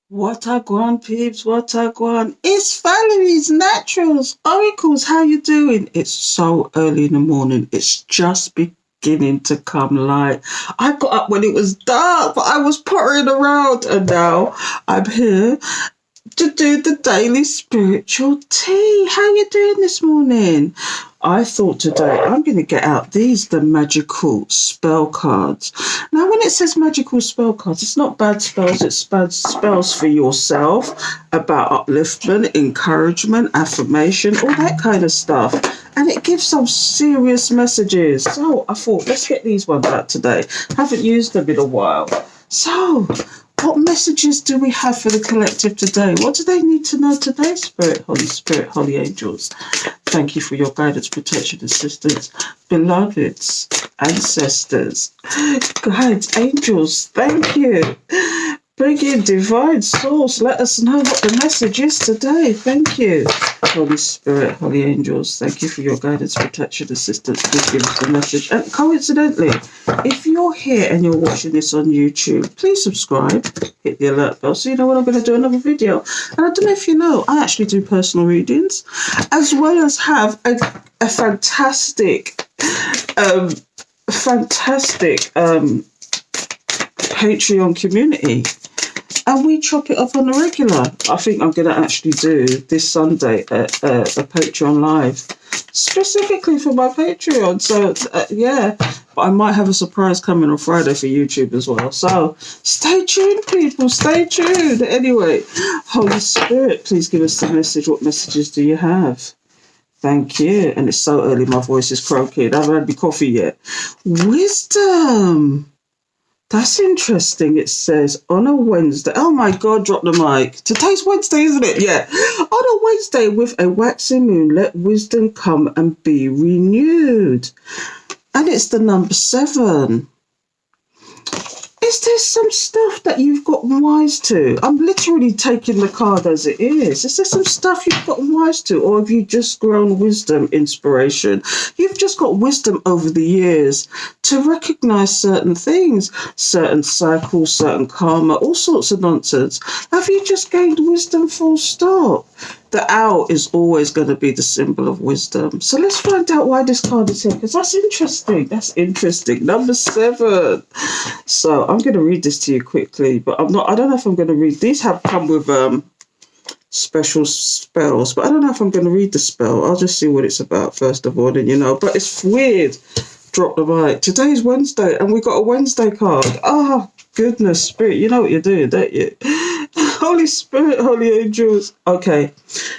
What a gwan, peeps, what a gwan. It's Valerie's Naturals Oracles. How you doing? It's so early in the morning. It's just beginning to come light. I got up when it was dark, but I was pottering around and now I'm here to do the daily spiritual tea. How you doing this morning? I thought today I'm going to get out the magical spell cards. Now, when it says magical spell cards, it's not bad spells, it's bad spells for yourself about upliftment, encouragement, affirmation, all that kind of stuff. And it gives some serious messages. So I thought, let's get these ones out today. Haven't used them in a while. So, what messages do we have for the collective today? What do they need to know today, Spirit, Holy Angels? Thank you for your guidance, protection, assistance. Beloveds, ancestors, guides, angels, thank you. Bring in divine source. Let us know what the message is today. Thank you. Holy Spirit, Holy Angels, thank you for your guidance, protection, assistance. Please give us the message. And coincidentally, if you're here and you're watching this on YouTube, please subscribe, hit the alert bell so you know when I'm going to do another video. And I don't know if you know, I actually do personal readings as well as have a fantastic Patreon community. And we chop it up on the regular. I think I'm going to actually do this Sunday a Patreon live specifically for my Patreon. So, yeah. But I might have a surprise coming on Friday for YouTube as well. So, stay tuned, people. Stay tuned. Anyway, Holy Spirit, please give us the message. What messages do you have? Thank you. And it's so early, my voice is croaky. I haven't had my coffee yet. Wisdom. That's interesting. It says on a Wednesday. Oh my God, drop the mic. Today's Wednesday, isn't it? Yeah. On a Wednesday with a waxing moon, let wisdom come and be renewed. And it's the number 7. Is there some stuff that you've gotten wise to? I'm literally taking the card as it is. Is there some stuff you've gotten wise to? Or have you just grown wisdom, inspiration? You've just got wisdom over the years to recognize certain things, certain cycles, certain karma, all sorts of nonsense. Have you just gained wisdom full stop? The owl is always going to be the symbol of wisdom. So let's find out why this card is here, because that's interesting. That's interesting. Number 7. So I'm going to read this to you quickly, but I don't know if I'm going to read. These have come with special spells, but I don't know if I'm going to read the spell. I'll just see what it's about first of all, and but it's weird. Drop the mic. Today's Wednesday, and we got a Wednesday card. Oh, goodness, Spirit, you know what you're doing, don't you? Holy Spirit, Holy Angels. Okay,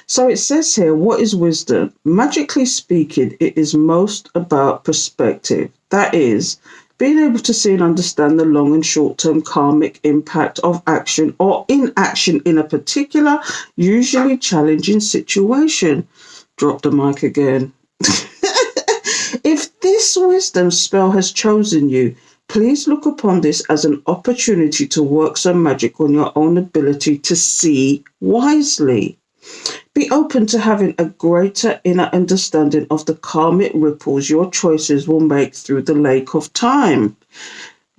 so it says here, what is wisdom? Magically speaking, it is most about perspective. That is, being able to see and understand the long and short-term karmic impact of action or inaction in a particular, usually challenging situation. Drop the mic again. If this wisdom spell has chosen you, please look upon this as an opportunity to work some magic on your own ability to see wisely. Be open to having a greater inner understanding of the karmic ripples your choices will make through the lake of time.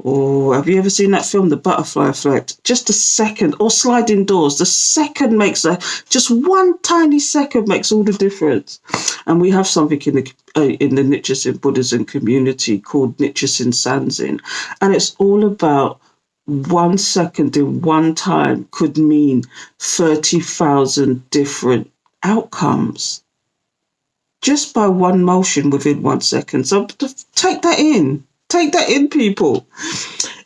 Oh, have you ever seen that film, The Butterfly Effect? Just a second, or Sliding Doors. The second just one tiny second makes all the difference. And we have something in the Nichiren Buddhism community called Nichiren Sanzin, and it's all about 1 second in one time could mean 30,000 different outcomes just by one motion within 1 second. So take that in. Take that in, people.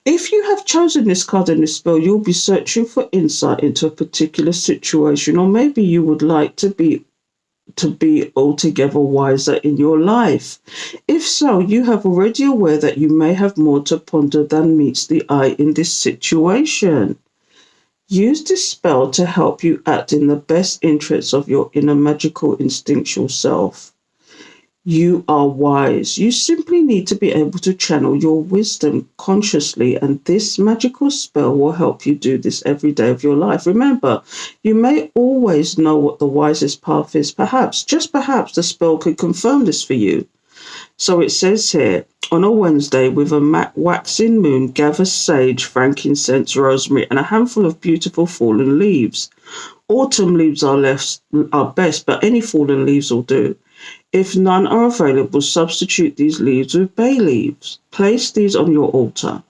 If you have chosen this card and this spell, you'll be searching for insight into a particular situation, or maybe you would like to be altogether wiser in your life. If so, you have already aware that you may have more to ponder than meets the eye in this situation. Use this spell to help you act in the best interests of your inner magical instinctual self. You are wise. You simply need to be able to channel your wisdom consciously, and this magical spell will help you do this every day of your life. Remember, you may always know what the wisest path is. Perhaps, just perhaps, the spell could confirm this for you. So it says here, on a Wednesday with a waxing moon, gather sage, frankincense, rosemary, and a handful of beautiful fallen leaves. Autumn leaves are best, but any fallen leaves will do. If none are available, substitute these leaves with bay leaves. Place these on your altar.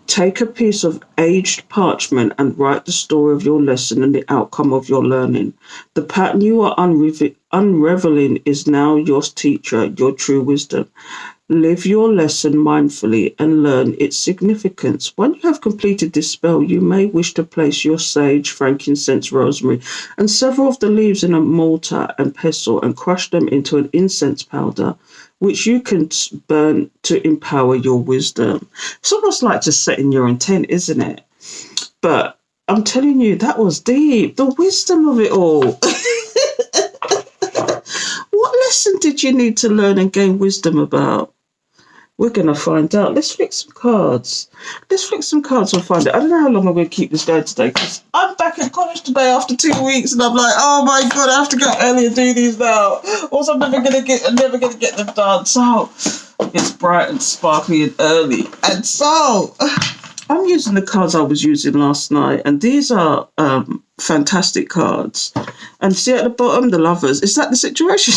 Take a piece of aged parchment and write the story of your lesson and the outcome of your learning. The pattern you are unraveling is now your teacher, your true wisdom. Live your lesson mindfully and learn its significance. When you have completed this spell, you may wish to place your sage, frankincense, rosemary, and several of the leaves in a mortar and pestle and crush them into an incense powder, which you can burn to empower your wisdom. It's almost like just setting your intent, isn't it? But I'm telling you, that was deep. The wisdom of it all. What lesson did you need to learn and gain wisdom about? We're going to find out. Let's flick some cards. Let's flick some cards and find out. I don't know how long I'm going to keep this going today, because I'm back in college today after 2 weeks, and I'm like, oh my God, I have to go early and do these now. Also, I'm never going to get them done. So it's bright and sparkly and early. And so I'm using the cards I was using last night, and these are fantastic cards. And see at the bottom, the lovers. Is that the situation?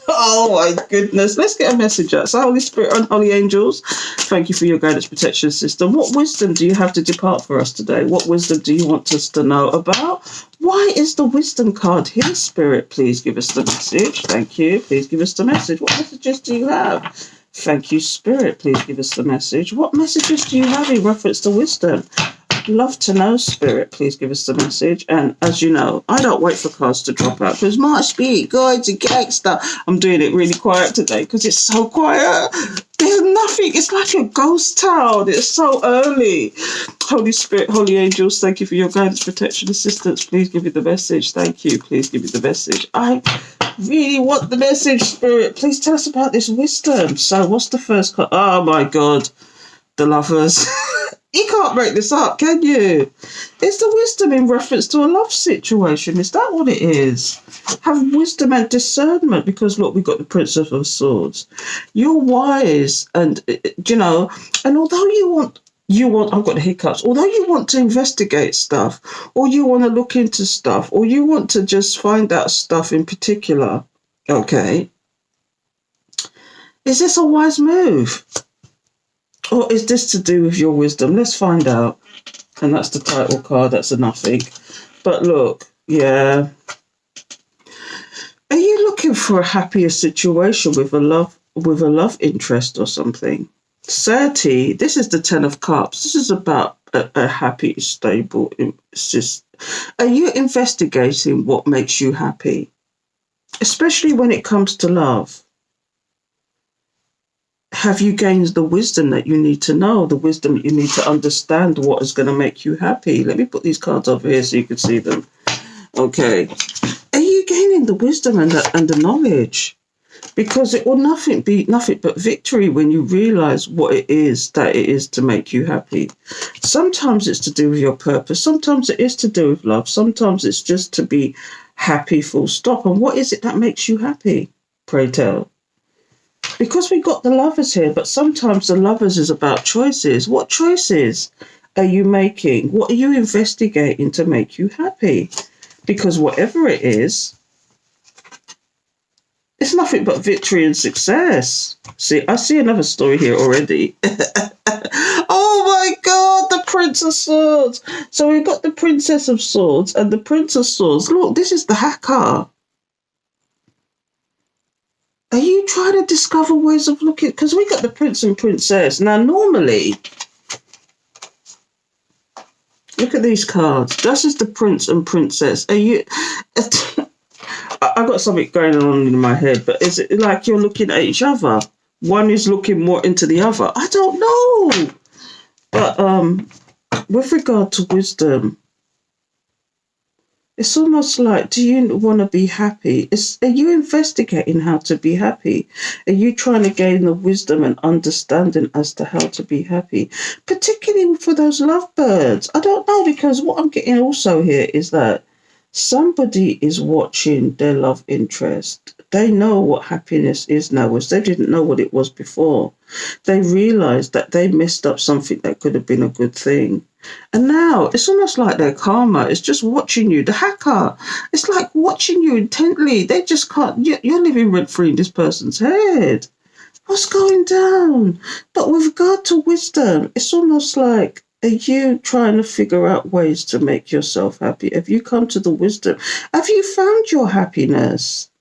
Oh my goodness. Let's get a message out. So Holy Spirit and Holy Angels, thank you for your guidance protection system. What wisdom do you have to depart for us today? What wisdom do you want us to know about? Why is the wisdom card here, Spirit? Please give us the message. Thank you. Please give us the message. What messages do you have? Thank you, Spirit. Please give us the message. What messages do you have in reference to wisdom? Love to know, Spirit. Please give us the message. And as you know, I don't wait for cards to drop out, because my spirit guides a gangster. I'm doing it really quiet today because it's so quiet. There's nothing. It's like a ghost town. It's so early. Holy Spirit, Holy Angels, thank you for your guidance, protection, assistance. Please give me the message. Thank you. Please give me the message. I really want the message, Spirit. Please tell us about this wisdom. So what's the first card? Oh my God. The lovers. You can't make this up, can you? It's the wisdom in reference to a love situation. Is that what it is? Have wisdom and discernment, because look, we've got the Princess of Swords. You're wise, and and although you want, I've got the hiccups. Although you want to investigate stuff, or you want to look into stuff, or you want to just find out stuff in particular, okay, is this a wise move? Or is this to do with your wisdom? Let's find out. And that's the title card. That's a nothing. But look, yeah. Are you looking for a happier situation with a love interest or something? 30. This is the 10 of Cups. This is about a happy, stable. Are you investigating what makes you happy? Especially when it comes to love. Have you gained the wisdom that you need to know, the wisdom that you need to understand what is going to make you happy? Let me put these cards over here so you can see them. Okay. Are you gaining the wisdom and the knowledge? Because it will be nothing but victory when you realize what it is to make you happy. Sometimes it's to do with your purpose. Sometimes it is to do with love. Sometimes it's just to be happy, full stop. And what is it that makes you happy? Pray tell. Because we got the lovers here, but sometimes the lovers is about choices. What choices are you making? What are you investigating to make you happy? Because whatever it is, it's nothing but victory and success. See, I see another story here already. Oh my God, the Prince of Swords. So we've got the Princess of Swords and the Prince of Swords. Look, this is the hacker. Are you trying to discover ways of looking? Because we got the Prince and Princess. Now, normally, look at these cards. This is the Prince and Princess. Are you... I've got something going on in my head, but is it like you're looking at each other? One is looking more into the other. I don't know. But with regard to wisdom, it's almost like, do you want to be happy? Are you investigating how to be happy? Are you trying to gain the wisdom and understanding as to how to be happy? Particularly for those lovebirds. I don't know, because what I'm getting also here is that Somebody is watching their love interest. They know what happiness is now, whereas they didn't know what it was before. They realized that they messed up something that could have been a good thing. And now it's almost like their karma is just watching you. The hacker, it's like watching you intently. They just can't, you're living rent free in this person's head. What's going down? But with regard to wisdom, it's almost like, are you trying to figure out ways to make yourself happy? Have you come to the wisdom? Have you found your happiness?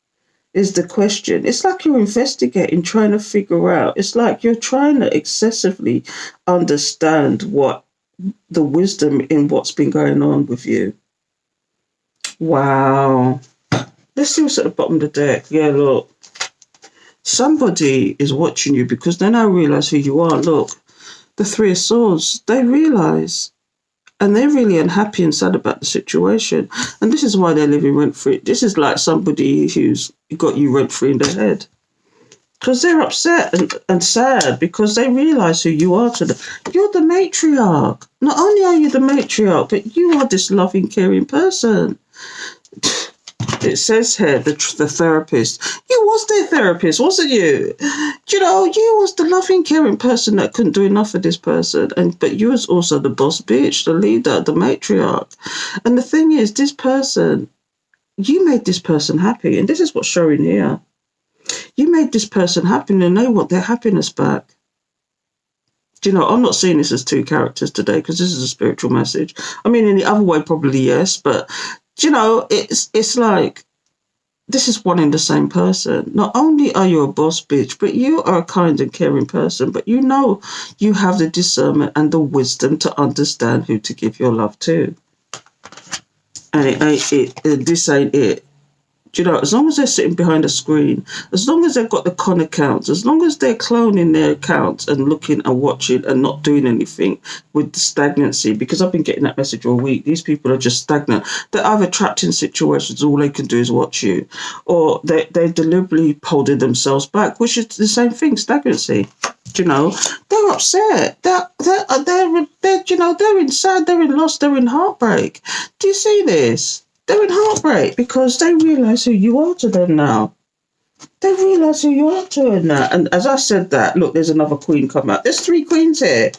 Is the question. It's like you're investigating, trying to figure out. It's like you're trying to excessively understand what the wisdom in what's been going on with you. Wow. Let's see what's at the bottom of the deck. Yeah, look. Somebody is watching you because they now realize who you are. Look, the Three of Swords, they realize, and they're really unhappy and sad about the situation. And this is why they're living rent-free. This is like somebody who's got you rent-free in their head. Because they're upset and sad because they realize who you are to them. You're the matriarch. Not only are you the matriarch, but you are this loving, caring person. It says here, the therapist. You was their therapist, wasn't you? You know, you was the loving, caring person that couldn't do enough for this person. But you was also the boss bitch, the leader, the matriarch. And the thing is, this person, you made this person happy. And this is what's showing here. You made this person happy and they want their happiness back. Do you know, I'm not seeing this as two characters today because this is a spiritual message. I mean, in the other way, probably yes, but you know, it's like this is one and the same person. Not only are you a boss bitch, but you are a kind and caring person. But you know, you have the discernment and the wisdom to understand who to give your love to. And this ain't it. You know, as long as they're sitting behind a screen, as long as they've got the con accounts, as long as they're cloning their accounts and looking and watching and not doing anything with the stagnancy, because I've been getting that message all week. These people are just stagnant. They're either trapped in situations, all they can do is watch you, or they're deliberately holding themselves back, which is the same thing, stagnancy. You know, they're upset. They're you know, they're in sad, they're in loss, they're in heartbreak. Do you see this? They're in heartbreak because they realise who you are to them now. They realise who you are to them now. And as I said that, look, there's another queen come out. There's three queens here.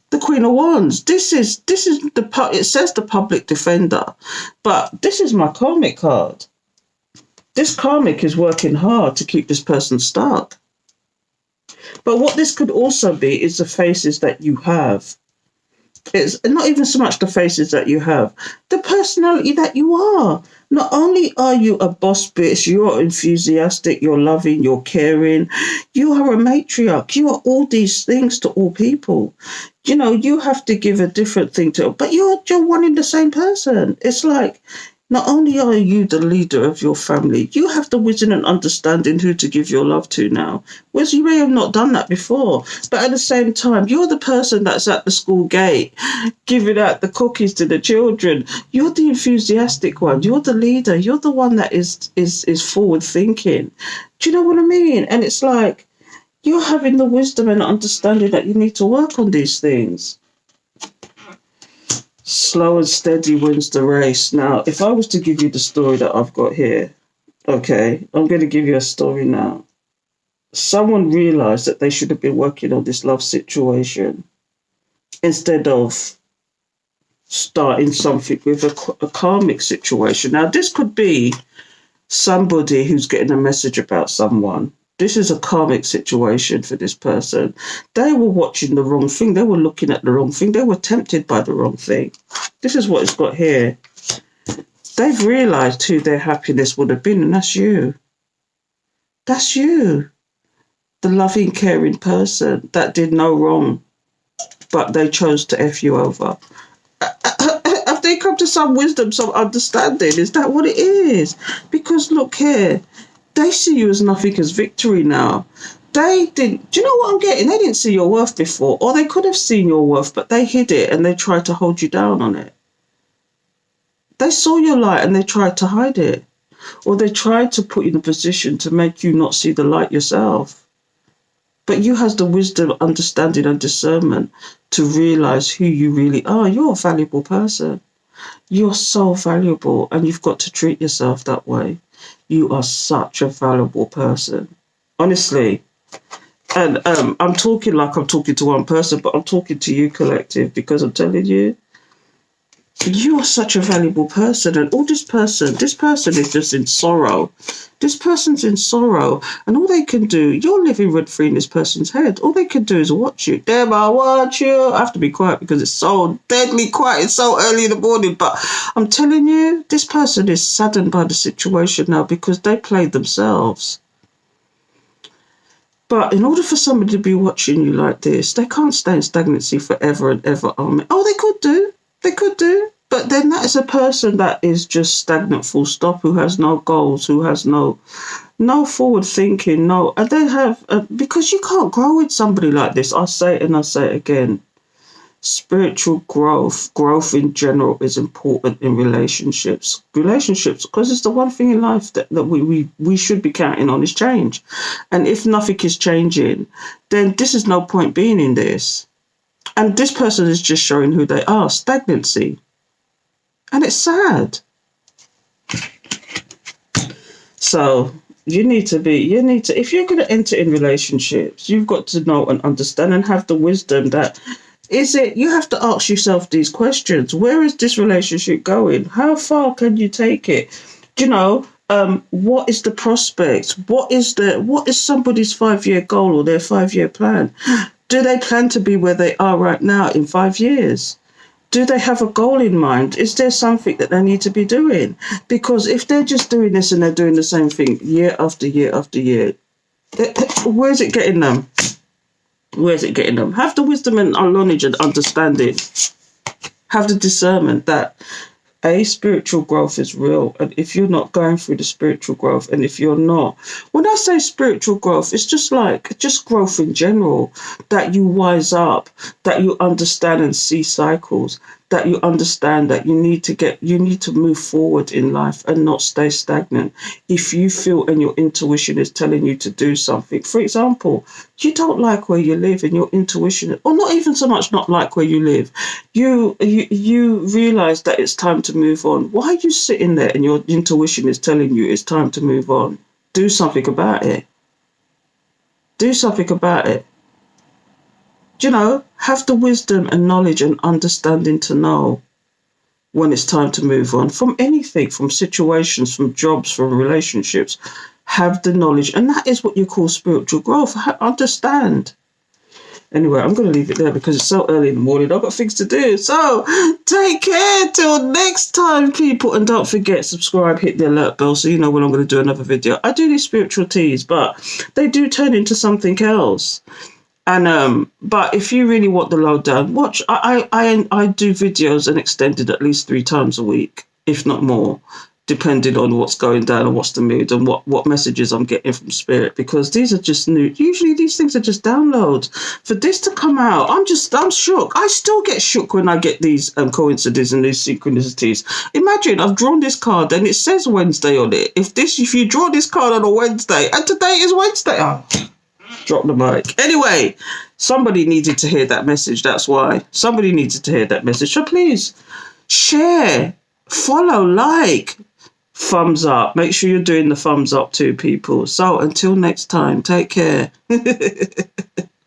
The Queen of Wands. This is it says the public defender, but this is my karmic card. This karmic is working hard to keep this person stuck. But what this could also be is the faces that you have. It's not even so much the faces that you have, the personality that you are. Not only are you a boss bitch, you're enthusiastic, you're loving, you're caring, you are a matriarch, you are all these things to all people. You know, you have to give a different thing to, but you're one in the same person. It's like, not only are you the leader of your family, you have the wisdom and understanding who to give your love to now. Whereas you may have not done that before. But at the same time, you're the person that's at the school gate, giving out the cookies to the children. You're the enthusiastic one. You're the leader. You're the one that is forward thinking. Do you know what I mean? And it's like, you're having the wisdom and understanding that you need to work on these things. Slow and steady wins the race. Now, if I was to give you the story that I've got here, okay, I'm going to give you a story now. Someone realized that they should have been working on this love situation instead of starting something with a karmic situation. Now, this could be somebody who's getting a message about someone. This is a karmic situation for this person. They were watching the wrong thing. They were looking at the wrong thing. They were tempted by the wrong thing. This is what it's got here. They've realized who their happiness would have been, and that's you. That's you. The loving, caring person that did no wrong, but they chose to F you over. Have they come to some wisdom, some understanding? Is that what it is? Because look here. They see you as nothing as victory now. They didn't, do you know what I'm getting? They didn't see your worth before, or they could have seen your worth, but they hid it and they tried to hold you down on it. They saw your light and they tried to hide it, or they tried to put you in a position to make you not see the light yourself. But you has the wisdom, understanding and discernment to realize who you really are. You're a valuable person. You're so valuable, and you've got to treat yourself that way. You are such a valuable person. Honestly. And I'm talking like I'm talking to one person, but I'm talking to you, collective, because I'm telling you, you are such a valuable person. And all this person is just in sorrow. This person's in sorrow, and all they can do, you're living rent free in this person's head. All they can do is watch you. Damn, I watch you. I have to be quiet because it's so deadly quiet. It's so early in the morning. But I'm telling you, this person is saddened by the situation now because they played themselves. But in order for somebody to be watching you like this, they can't stay in stagnancy forever and ever. Oh, they could do. They could do. But then that is a person that is just stagnant, full stop, who has no goals, who has no forward thinking, no. And they have, because you can't grow with somebody like this. I say it and I say it again. Spiritual growth in general is important in relationships, because it's the one thing in life that we should be counting on is change. And if nothing is changing, then this is no point being in this. And this person is just showing who they are, stagnancy. And it's sad. So you need to, if you're going to enter in relationships, you've got to know and understand and have the wisdom that, you have to ask yourself these questions. Where is this relationship going? How far can you take it? What is the prospect? What is somebody's 5-year goal or their 5-year plan? Do they plan to be where they are right now in 5 years? Do they have a goal in mind? Is there something that they need to be doing? Because if they're just doing this and they're doing the same thing year after year after year, where's it getting them? Where's it getting them? Have the wisdom and knowledge and understanding. Have the discernment that spiritual growth is real. And if you're not going through the spiritual growth, and if you're not, when I say spiritual growth, it's just growth in general, that you wise up, that you understand and see cycles, that you understand that you need to move forward in life and not stay stagnant. If you feel and your intuition is telling you to do something, for example, you don't like where you live and your intuition, or not even so much not like where you live, you realize that it's time to move on. Why are you sitting there and your intuition is telling you it's time to move on? Do something about it. Do something about it. Have the wisdom and knowledge and understanding to know when it's time to move on from anything, from situations, from jobs, from relationships. Have the knowledge. And that is what you call spiritual growth. Understand. Anyway, I'm going to leave it there because it's so early in the morning. I've got things to do. So take care till next time, people. And don't forget, subscribe, hit the alert bell so you know when I'm going to do another video. I do these spiritual teas, but they do turn into something else. And but if you really want the lowdown, watch. I do videos and extended at least 3 times a week, if not more, depending on what's going down and what's the mood and what messages I'm getting from spirit, because these are just new. Usually these things are just downloads. For this to come out, I'm shook. I still get shook when I get these coincidences and these synchronicities. Imagine I've drawn this card and it says Wednesday on it. If you draw this card on a Wednesday, and today is Wednesday, drop the mic. Anyway, somebody needed to hear that message. That's why. Somebody needed to hear that message. So please share, follow, like, thumbs up. Make sure you're doing the thumbs up too, people. So until next time, take care.